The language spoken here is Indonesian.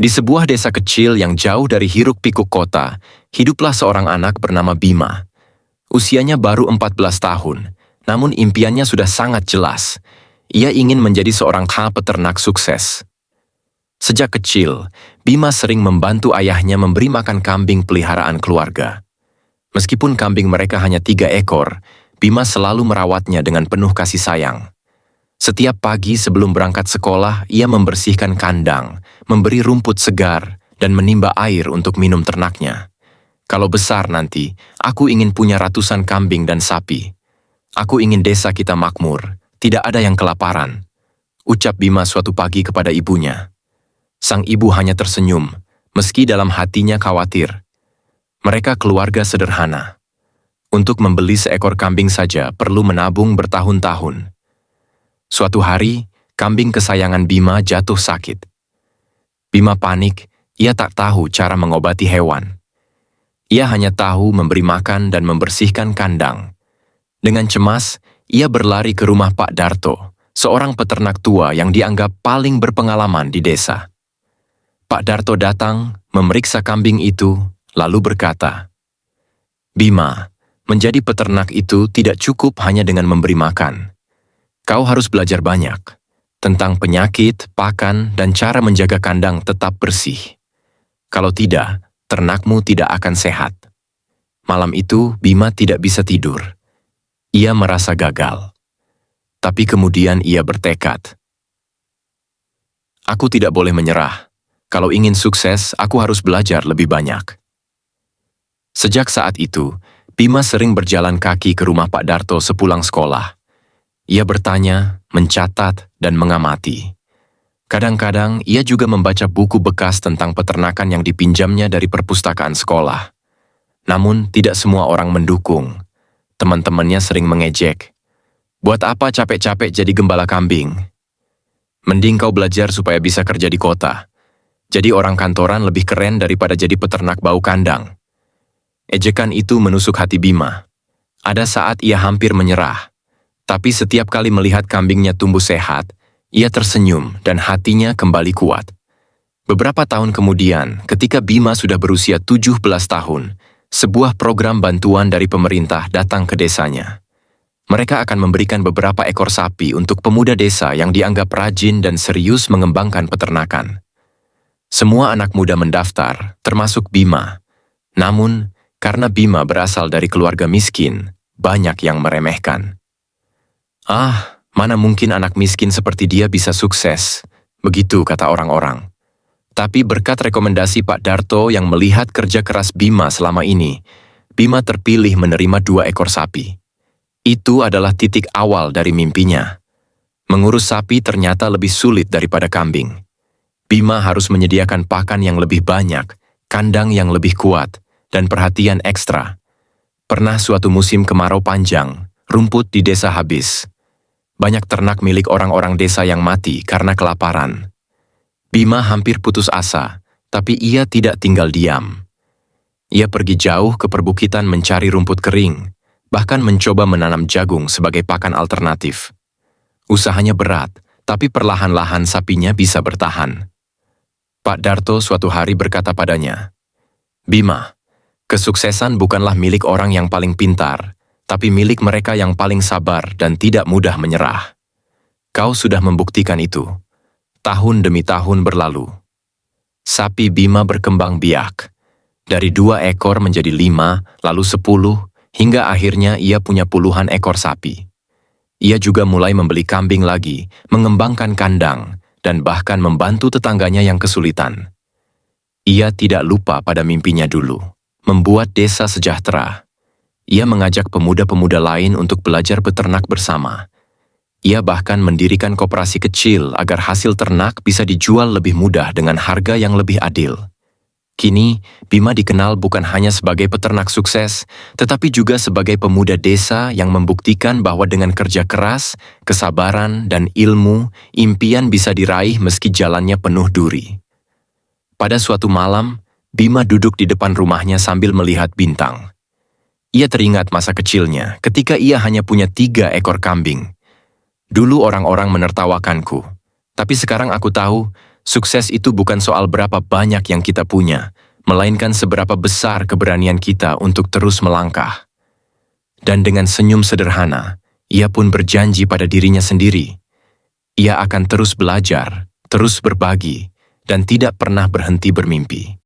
Di sebuah desa kecil yang jauh dari hiruk-pikuk kota, hiduplah seorang anak bernama Bima. Usianya baru 14 tahun, namun impiannya sudah sangat jelas. Ia ingin menjadi seorang peternak sukses. Sejak kecil, Bima sering membantu ayahnya memberi makan kambing peliharaan keluarga. Meskipun kambing mereka hanya 3 ekor, Bima selalu merawatnya dengan penuh kasih sayang. Setiap pagi sebelum berangkat sekolah, ia membersihkan kandang, memberi rumput segar, dan menimba air untuk minum ternaknya. Kalau besar nanti, aku ingin punya ratusan kambing dan sapi. Aku ingin desa kita makmur, tidak ada yang kelaparan, ucap Bima suatu pagi kepada ibunya. Sang ibu hanya tersenyum, meski dalam hatinya khawatir. Mereka keluarga sederhana. Untuk membeli seekor kambing saja perlu menabung bertahun-tahun. Suatu hari, kambing kesayangan Bima jatuh sakit. Bima panik, ia tak tahu cara mengobati hewan. Ia hanya tahu memberi makan dan membersihkan kandang. Dengan cemas, ia berlari ke rumah Pak Darto, seorang peternak tua yang dianggap paling berpengalaman di desa. Pak Darto datang, memeriksa kambing itu, lalu berkata, "Bima, menjadi peternak itu tidak cukup hanya dengan memberi makan. Kau harus belajar banyak tentang penyakit, pakan, dan cara menjaga kandang tetap bersih. Kalau tidak, ternakmu tidak akan sehat." Malam itu, Bima tidak bisa tidur. Ia merasa gagal. Tapi kemudian ia bertekad. "Aku tidak boleh menyerah. Kalau ingin sukses, aku harus belajar lebih banyak." Sejak saat itu, Bima sering berjalan kaki ke rumah Pak Darto sepulang sekolah. Ia bertanya, mencatat, dan mengamati. Kadang-kadang ia juga membaca buku bekas tentang peternakan yang dipinjamnya dari perpustakaan sekolah. Namun tidak semua orang mendukung. Teman-temannya sering mengejek. "Buat apa capek-capek jadi gembala kambing? Mending kau belajar supaya bisa kerja di kota. Jadi orang kantoran lebih keren daripada jadi peternak bau kandang." Ejekan itu menusuk hati Bima. Ada saat ia hampir menyerah. Tapi setiap kali melihat kambingnya tumbuh sehat, ia tersenyum dan hatinya kembali kuat. Beberapa tahun kemudian, ketika Bima sudah berusia 17 tahun, sebuah program bantuan dari pemerintah datang ke desanya. Mereka akan memberikan beberapa ekor sapi untuk pemuda desa yang dianggap rajin dan serius mengembangkan peternakan. Semua anak muda mendaftar, termasuk Bima. Namun, karena Bima berasal dari keluarga miskin, banyak yang meremehkan. Mana mungkin anak miskin seperti dia bisa sukses, begitu kata orang-orang. Tapi berkat rekomendasi Pak Darto yang melihat kerja keras Bima selama ini, Bima terpilih menerima 2 ekor sapi. Itu adalah titik awal dari mimpinya. Mengurus sapi ternyata lebih sulit daripada kambing. Bima harus menyediakan pakan yang lebih banyak, kandang yang lebih kuat, dan perhatian ekstra. Pernah suatu musim kemarau panjang, rumput di desa habis. Banyak ternak milik orang-orang desa yang mati karena kelaparan. Bima hampir putus asa, tapi ia tidak tinggal diam. Ia pergi jauh ke perbukitan mencari rumput kering, bahkan mencoba menanam jagung sebagai pakan alternatif. Usahanya berat, tapi perlahan-lahan sapinya bisa bertahan. Pak Darto suatu hari berkata padanya, "Bima, kesuksesan bukanlah milik orang yang paling pintar, tapi milik mereka yang paling sabar dan tidak mudah menyerah. Kau sudah membuktikan itu." Tahun demi tahun berlalu. Sapi Bima berkembang biak. Dari 2 ekor menjadi 5, lalu 10, hingga akhirnya ia punya puluhan ekor sapi. Ia juga mulai membeli kambing lagi, mengembangkan kandang, dan bahkan membantu tetangganya yang kesulitan. Ia tidak lupa pada mimpinya dulu, membuat desa sejahtera. Ia mengajak pemuda-pemuda lain untuk belajar beternak bersama. Ia bahkan mendirikan koperasi kecil agar hasil ternak bisa dijual lebih mudah dengan harga yang lebih adil. Kini, Bima dikenal bukan hanya sebagai peternak sukses, tetapi juga sebagai pemuda desa yang membuktikan bahwa dengan kerja keras, kesabaran, dan ilmu, impian bisa diraih meski jalannya penuh duri. Pada suatu malam, Bima duduk di depan rumahnya sambil melihat bintang. Ia teringat masa kecilnya ketika ia hanya punya 3 ekor kambing. "Dulu orang-orang menertawakanku, tapi sekarang aku tahu Sukses itu bukan soal berapa banyak yang kita punya, melainkan seberapa besar keberanian kita untuk terus melangkah. Dan dengan senyum sederhana, ia pun berjanji pada dirinya sendiri. Ia akan terus belajar, terus berbagi, dan tidak pernah berhenti bermimpi.